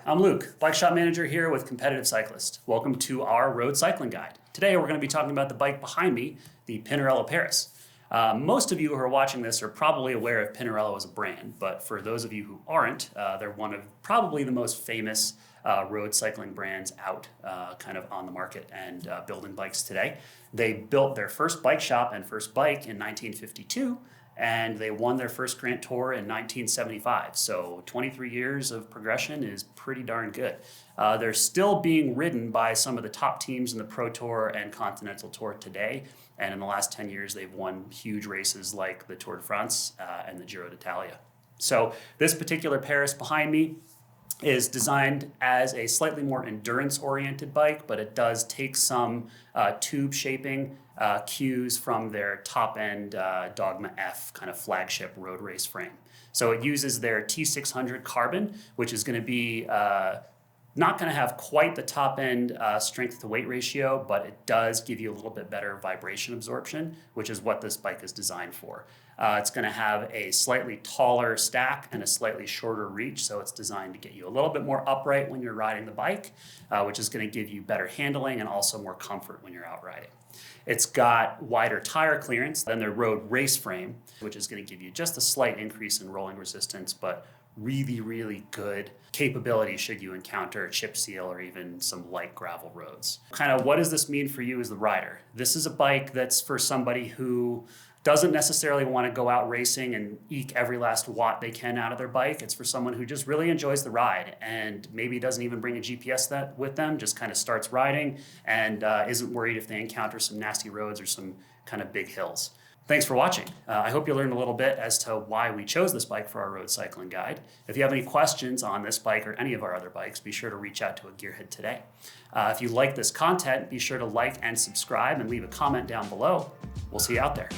I'm Luke, Bike Shop Manager here with Competitive Cyclist. Welcome to our road cycling guide. Today we're going to be talking about the bike behind me, the Pinarello Paris. Most of you who are watching this are probably aware of Pinarello as a brand, but for those of you who aren't, they're one of probably the most famous road cycling brands out kind of on the market and building bikes today. They built their first bike shop and first bike in 1952, and they won their first Grand Tour in 1975. So 23 years of progression is pretty darn good. They're still being ridden by some of the top teams in the Pro Tour and Continental Tour today. And in the last 10 years, they've won huge races like the Tour de France and the Giro d'Italia. So this particular Paris behind me is designed as a slightly more endurance-oriented bike, but it does take some tube shaping cues from their top-end Dogma F kind of flagship road race frame. So it uses their T600 carbon, which is going to be not going to have quite the top-end strength to weight ratio, but it does give you a little bit better vibration absorption, which is what this bike is designed for. It's going to have a slightly taller stack and a slightly shorter reach, so it's designed to get you a little bit more upright when you're riding the bike, which is going to give you better handling and also more comfort when you're out riding. It's got wider tire clearance than their road race frame, which is going to give you just a slight increase in rolling resistance, but really, really good capability should you encounter a chip seal or even some light gravel roads. Kind of what does this mean for you as the rider? This is a bike that's for somebody who doesn't necessarily want to go out racing and eke every last watt they can out of their bike. It's for someone who just really enjoys the ride and maybe doesn't even bring a GPS with them, just kind of starts riding and isn't worried if they encounter some nasty roads or some kind of big hills. Thanks for watching. I hope you learned a little bit as to why we chose this bike for our road cycling guide. If you have any questions on this bike or any of our other bikes, be sure to reach out to a gearhead today. If you like this content, be sure to like and subscribe and leave a comment down below. We'll see you out there.